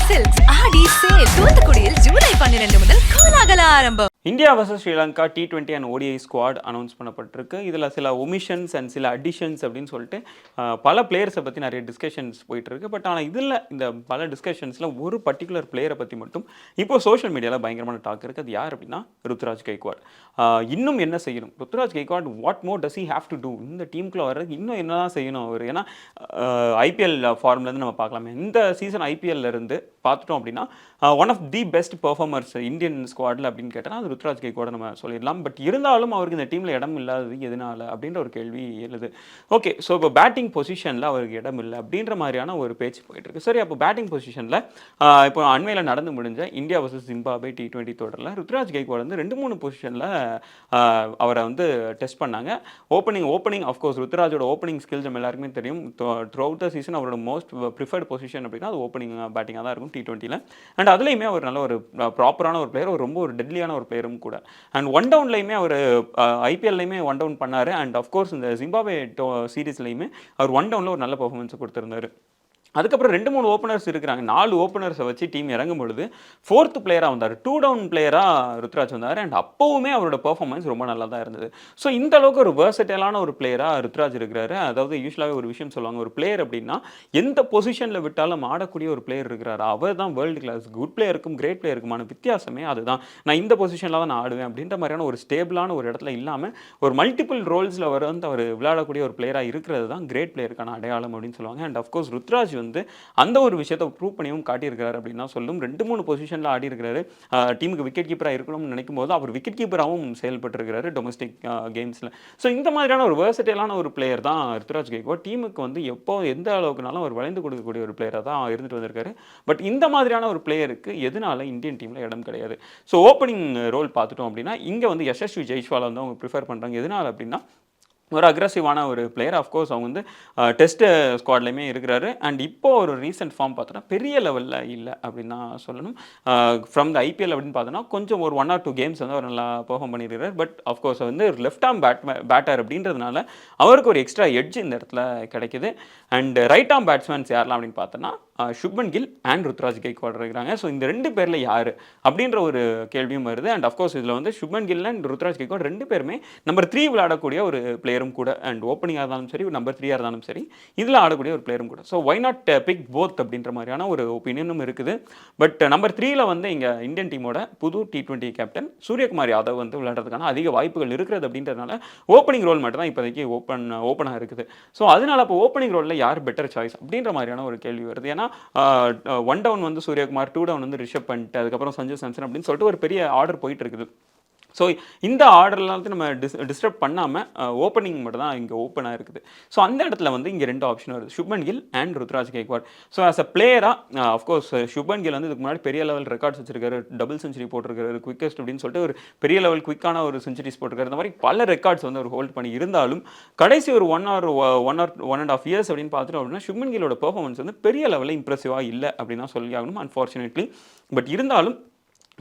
Silks ஆடி sale தூத்துக்குடியில் ஜூலை 12 முதல் கோலாகல ஆரம்பம். India versus Sri Lanka T20 and ODI squad announce பண்ணப்பட்டிருக்கு. இதில் சில ஒமிஷன்ஸ் அண்ட் சில அடிஷன்ஸ் அப்படின்னு சொல்லிட்டு பல பிளேயர்ஸை பற்றி நிறைய டிஸ்கஷன்ஸ் போயிட்டு இருக்கு. பட் ஆனால் இதில் இந்த பல டிஸ்கஷன்ஸில் ஒரு பர்டிகுலர் பிளேயரை பற்றி மட்டும் இப்போ சோஷியல் மீடியாவில் பயங்கரமான டாக் இருக்குது. அது யார் அப்படின்னா ருத்ராஜ் கைக்வாட். இன்னும் என்ன செய்யணும் Ruturaj Gaikwad? What more does he have to do? இந்த டீமுக்குள்ள வர்றது இன்னும் என்ன தான் செய்யணும் அவர்? ஏன்னா ஐபிஎல் ஃபார்ம்லேருந்து நம்ம பார்க்கலாமே, இந்த சீசன் ஐபிஎல்ல இருந்து பார்த்துட்டோம் அப்படின்னா one of the best performers Indian ஸ்குவாடில் அப்படின்னு கேட்டால் அது ருத்ராஜ் கைக்வாட் நம்ம சொல்லிடலாம். பட் இருந்தாலும் அவருக்கு இந்த டீமில் இடம் இல்லாதது எதனால அப்படின்ற ஒரு கேள்வி எழுது. ஓகே, ஸோ இப்போ பேட்டிங் பொசிஷனில் அவருக்கு இடம் இல்லை அப்படின்ற மாதிரியான ஒரு பேச்சு போயிட்டு இருக்கு. சரி, அப்போ பேட்டிங் பொசிஷனில் இப்போ அண்மையில் நடந்து முடிஞ்ச இந்தியா வர்சஸ் ஜிம்பாப்வே T20 தொடரில் ருத்ராஜ் கைக்வாட் வந்து 2-3 பொசிஷனில் அவரை வந்து டெஸ்ட் பண்ணாங்க. ஓப்பனிங் அஃப்கோர்ஸ் ருத்ராஜோட ஓப்பனிங் ஸ்கில்ஸ் நம்ம எல்லாருக்குமே தெரியும். த்ரூ அவுட் த சீசன் அவரோட மோஸ்ட் ப்ரிஃபர்ட் பொசிஷன் அப்படின்னா அது ஓப்பனிங் பேட்டிங்காக தான் இருக்கும் T20ல. அண்ட் அதுலேயுமே அவர் நல்ல ஒரு ப்ராப்பரான ஒரு பிளேயர், ரொம்ப ஒரு டெட்லியான ஒரு பிளேயரும் கூட. அண்ட் ஒன் டவுன்லையுமே அவர் ஐபிஎல்லையுமே ஒன் டவுன் பண்ணார். அண்ட் அஃப்கோர்ஸ் இந்த ஜிம்பாப்வே சீரீஸ்லையுமே அவர் ஒன் டவுனில் ஒரு நல்ல பர்ஃபார்மன்ஸ் கொடுத்துருந்தாரு. அதுக்கப்புறம் 2-3 ஓப்பனர்ஸ் இருக்கிறாங்க. 4 ஓப்பனர்ஸை வச்சு டீம் இறங்கும் பொழுது 4th பிளேயராக வந்தார். 2 டவுன் பிளேயராக ருத்ராஜ் வந்தார். அண்ட் அப்போவுமே அவரோட பெர்ஃபார்மன்ஸ் ரொம்ப நல்லா தான் இருந்தது. ஸோ இந்த அளவுக்கு ஒரு வெர்சடைலான ஒரு பிளேயராக ருத்ராஜ் இருக்கிறாரு. அதாவது யூஸ்வலாகவே ஒரு விஷயம் சொல்லுவாங்க, ஒரு பிளேயர் அப்படின்னா எந்த பொசிஷனில் விட்டாலும் ஆடக்கூடிய ஒரு பிளேயர் இருக்கிறார், அவர் தான் வேர்ல்டு கிளாஸ். குட் பிளேயருக்கும் கிரேட் பிளேயருக்குமான வித்தியாசமே அதுதான். நான் இந்த பொசிஷனில் தான் நான் ஆடுவேன் அப்படின்ற மாதிரியான ஒரு ஸ்டேபிளான ஒரு இடத்துல இல்லாமல் ஒரு மல்டிபிள் ரோல்ஸில் வந்து அவர் விளையாடக்கூடிய ஒரு பிளேயராக இருக்கிறது தான் கிரேட் பிளேயருக்கான அடையாளம் அப்படின்னு சொல்லுவாங்க. அண்ட் அஃப்கோர்ஸ் ருத்ராஜ் வந்து அந்த ஒரு விஷயத்தை ப்ரூவ் பண்ணியும் காட்டியிருக்கிறார் அப்படின்னு தான் சொல்லும். 2-3 பொசிஷனில் ஆடி இருக்கிறாரு. டீமுக்கு விக்கெட் கீப்பராக இருக்கணும்னு நினைக்கும் போது அவர் விக்கெட் கீப்பராகவும் செயல்பட்டுருக்கிறாரு டொமஸ்டிக் கேம்ஸில். ஸோ இந்த மாதிரியான ஒரு வெர்சடைலான ஒரு பிளேயர் தான் ருத்ராஜ் கைக்வாட். டீமுக்கு வந்து எப்போ எந்த அளவுக்குனாலும் அவர் வளைந்து கொடுக்கக்கூடிய ஒரு பிளேயராக தான் இருந்துட்டு வந்திருக்காரு. பட் இந்த மாதிரியான ஒரு பிளேயருக்கு எதனால இந்தியன் டீமில் இடம் கிடையாது? ஸோ ஓப்பனிங் ரோல் பார்த்துட்டோம் அப்படின்னா இங்கே வந்து யசஸ்வி ஜெய்ஸ்வாலை வந்து அவங்க ப்ரிஃபர் பண்ணுறாங்க. எதனால அப்படின்னா ஒரு அக்ரெசிவான ஒரு பிளேயர். அஃப்கோர்ஸ் அவங்க வந்து டெஸ்ட் ஸ்குவாட்லையுமே இருக்கிறாரு. அண்ட் இப்போ ஒரு ரீசெண்ட் ஃபார்ம் பார்த்தோன்னா பெரிய லெவலில் இல்லை அப்படின்னு தான் சொல்லணும். ஃப்ரம் த ஐபிஎல் அப்படின்னு பார்த்தோன்னா கொஞ்சம் ஒரு 1 or 2 கேம்ஸ் வந்து அவர் நல்லா பெர்ஃபார்ம் பண்ணியிருக்கிறார். பட் அஃப்கோர்ஸ் வந்து ஒரு லெஃப்ட் ஆர்ம் பேட்டர் அப்படின்றதுனால அவருக்கு ஒரு எக்ஸ்ட்ரா எட்ஜ் இந்த இடத்துல கிடைக்குது. அண்ட் ரைட் ஆர்ம் பேட்ஸ்மேன்ஸ் யாரெல்லாம் அப்படின்னு பார்த்தோன்னா சுப்மன் கில் அண்ட் ருத்ராஜ் கைக்வாட் இருக்கிறாங்க. ஸோ இந்த 2 பேரில் யார் அப்படின்ற ஒரு கேள்வியும் வருது. அண்ட் அஃப்கோர்ஸ் இதில் வந்து சுப்மன் கில் அண்ட் ருத்ராஜ் கைக்வாட் 2 பேருமே நம்பர் 3 விளையாடக்கூடிய ஒரு பிளேயரும் கூட. அண்ட் ஓப்பனிங்காக இருந்தாலும் சரி, நம்பர் 3 இருந்தாலும் சரி, இதில் ஆடக்கூடிய ஒரு பிளேயரும் கூட. So why not pick both அப்படின்ற மாதிரியான ஒரு ஒப்பீனியனும் இருக்குது. பட் நம்பர் 3ல வந்து இங்கே இந்தியன் டீமோட புது T20 கேப்டன் சூரியகுமார் யாதவ் வந்து விளையாடுறதுக்கான அதிக வாய்ப்புகள் இருக்கிறது அப்படின்றதுனால ஓப்பனிங் ரோல் மட்டும் தான் இப்போதைக்கு ஓப்பனாக இருக்குது. ஸோ அதனால இப்போ ஓப்பனிங் ரோலில் யார் பெட்டர் சாய்ஸ் அப்படின்ற மாதிரியான ஒரு கேள்வி வருது. ஏன்னா 1 டவுன் வந்து சூரியகுமார், 2 டவுன் வந்து ரிஷப் பண்ட், அதுக்கப்புறம் சஞ்சு சாம்சன் அப்படின்னு சொல்லிட்டு ஒரு பெரிய ஆர்டர் போயிட்டு இருக்குது. ஸோ இந்த ஆர்டர்லாம் நம்ம டிஸ்டர்ப் பண்ணாமல் ஓப்பனிங் மட்டும் தான் இங்கே ஓப்பனாக இருக்குது. ஸோ அந்த இடத்துல வந்து இங்கே 2 ஆப்ஷன் வருது, Shubman Gill and Ruturaj Gaikwad. So as a பிளேயராக அஃப்கோர்ஸ் சுப்மன் கில் வந்து இதுக்கு முன்னாடி பெரிய லெவல் ரெக்கார்ட்ஸ் வச்சிருக்காரு. டபுள் செஞ்சுரி போட்டிருக்காரு, குவிக்கஸ்ட் அப்படின்னு சொல்லிட்டு ஒரு பெரிய லெவல் குவிக்கான ஒரு செஞ்சுரிஸ் போட்டிருக்காரு. இந்த மாதிரி பல ரெக்கார்ட்ஸ் வந்து அவர் ஹோல்ட் பண்ணி இருந்தாலும் கடைசி ஒரு 1.5 இயர்ஸ் அப்படின்னு பார்த்துட்டு அப்படின்னா சுப்மன் கில்லோட பெர்ஃபார்மன்ஸ் வந்து பெரிய லெவலில் இம்ப்ரெசிவாக இல்லை அப்படின்னு தான் சொல்லி ஆகணும், அன்ஃபார்ச்சுனேட்லி. பட் இருந்தாலும்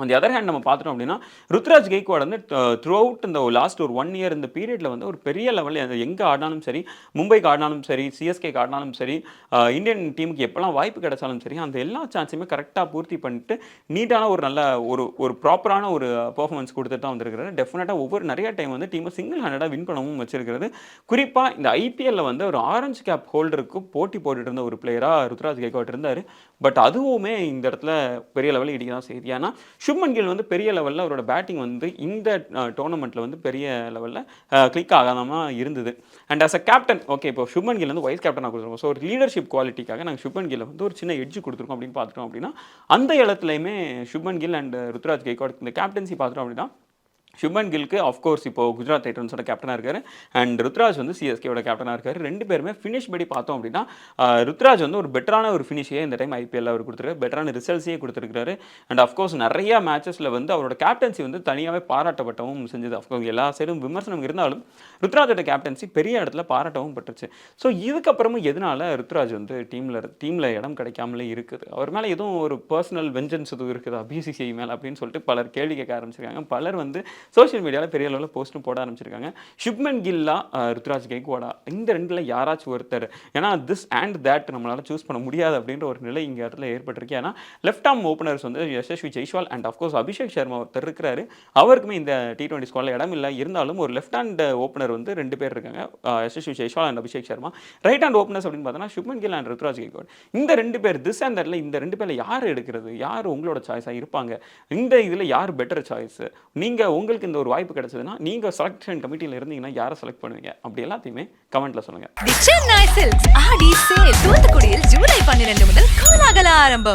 அந்த அதர் ஹேண்ட் நம்ம பார்த்துட்டோம் அப்படின்னா ருத்ராஜ் கைக்வாட் வந்து த்ரூ அவுட் இந்த லாஸ்ட் ஒரு 1 இயர் இந்த பீரியடில் வந்து ஒரு பெரிய லெவலில் எங்கே ஆடினாலும் சரி, மும்பைக்கு ஆடினாலும் சரி, சிஎஸ்கேக்கு ஆடினாலும் சரி, இந்தியன் டீமுக்கு எப்போல்லாம் வாய்ப்பு கிடைச்சாலும் சரி, அந்த எல்லா சான்ஸுமே கரெக்டாக பூர்த்தி பண்ணிட்டு நீட்டான ஒரு நல்ல ஒரு ப்ராப்பரான ஒரு பர்ஃபார்மன்ஸ் கொடுத்துட்டு தான் வந்திருக்கிறாரு. டெஃபினட்டாக நிறைய டைம் வந்து டீமை சிங்கிள் ஹேண்டடாக வின் பண்ணவும் வச்சிருக்கிறது. குறிப்பாக இந்த ஐபிஎல்ல வந்து ஒரு ஆரஞ்சு கேப் ஹோல்டருக்கு போட்டி போட்டுட்டு இருந்த ஒரு பிளேயராக ருத்ராஜ் கைக்வாட் இருந்தார். பட் அதுவுமே இந்த இடத்துல பெரிய லெவலில் இடிக்க தான் செய்யுது. ஏன்னா சுப்மன் கில் வந்து பெரிய லெவலில் அவரோட பேட்டிங் வந்து இந்த டோர்னமெண்ட்டில் வந்து பெரிய லெவலில் கிளிக் ஆகாமல் இருந்தது. And as a captain, okay, இப்போ சுப்மன் கில் வந்து வைஸ் கேப்டனாக கொடுத்துருக்கோம். ஸோ ஒரு லீடர்ஷிப் குவாலிட்டிக்காக நாங்கள் சுப்மன் கில்லை வந்து ஒரு சின்ன எட்ஜ் கொடுத்துருக்கோம் அப்படின்னு பார்த்துட்டோம் அப்படின்னா அந்த இடத்துலையுமே சுப்மன் கில் அண்ட் ருத்ராஜ் கைக்வாட் இந்த கேப்டன்சி பார்த்துட்டோம் அப்படின்னா சுப்மன் கில்க்கு ஆஃப்கோர்ஸ் இப்போ குஜராத் டைட்டன்ஸோட கேப்டனாக இருக்காரு. அண்ட் ருத்ராஜ் வந்து சிஎஸ்கேவோட கேப்டனாக இருக்காரு. 2 பேருமே ஃபினிஷ் படி பார்த்தோம் அப்படின்னா ருத்ராஜ் வந்து ஒரு பெட்டரான ஒரு ஃபினிஷையே இந்த டைம் ஐபிஎல்ல அவர் கொடுத்துருக்காரு, பெட்டரான ரிசல்ட்ஸையே கொடுத்துருக்காரு. அண்ட் அஃப்கோர்ஸ் நிறைய மேட்சஸில் வந்து அவரோட கேப்டன்சி வந்து தனியாகவே பாராட்டப்பட்டவும் செஞ்சது. அஃப்கோர்ஸ் எல்லா சைடும் விமர்சனம் இருந்தாலும் ருத்ராஜோட கேப்டன்சி பெரிய இடத்துல பாராட்டவும் பட்டுருச்சு. ஸோ இதுக்கப்புறமும் எதனால ருத்ராஜ் வந்து டீமில் இடம் கிடைக்காமலே இருக்குது? அவர் மேலே எதுவும் ஒரு பர்சனல் வெஞ்சன்ஸ் எதுவும் இருக்குதா பிசிசிஐ மேலே அப்படின்னு சொல்லிட்டு பலர் கேள்வி கேட்க ஆரம்பிச்சிருக்காங்க. பலர் வந்து சோஷியல் மீடியாவில் பெரிய அளவில் போஸ்ட்டும் போட ஆரம்பிச்சிருக்காங்க. சுப்மன் கில்லா, ருத்ராஜ் கெய்க்வாடா இந்த ரெண்டில் யாராச்சும் ஒருத்தர், ஏன்னா திஸ் அண்ட் தேட் நம்மளால் சூஸ் பண்ண முடியாது அப்படின்ற ஒரு நிலை இங்கே இடத்துல ஏற்பட்டிருக்கு. ஏன்னா லெஃப்ட் ஆர்ம் ஓப்பனர்ஸ் வந்து யசஸ்வி ஜெய்ஸ்வால் அண்ட் அஃப்கோர்ஸ் அபிஷேக் சர்மா ஒருத்தர் இருக்கிறாரு. அவருக்குமே இந்த T20 ஸ்குவாடில் இடம் இல்லை. இருந்தாலும் ஒரு லெஃப்ட் ஹேண்ட் ஓப்பனர் வந்து 2 பேர் இருக்காங்க, Yashasvi Jaiswal and Abhishek Sharma. Right hand openers அப்படின்னு பார்த்தோன்னா சுப்மன் கில் அண்ட் ருத்ராஜ் கெய்க்வாட். இந்த 2 பேர் திஸ் அண்ட் தட்ல இந்த 2 பேரில் யார் எடுக்கிறது, யார் உங்களோட சாய்ஸாக இருப்பாங்க, இந்த இதில் யார் பெட்டர் சாய்ஸ், நீங்கள் உங்களுக்கு இந்த ஒரு வாய்ப்பு கிடைச்சதுன்னா நீங்கள் செலக்ஷன் கமிட்டியில் இருந்தீங்கன்னா யாரை செலக்ட் பண்ணுவீங்க, அப்படி எல்லாத்தையுமே கமெண்ட்ல சொல்லுங்கள். தி சென்னை சில்க்ஸ் ஆடி சேல் தூத்துக்குடியில் ஜூலை 12 முதல் கோலாகல ஆரம்பம்.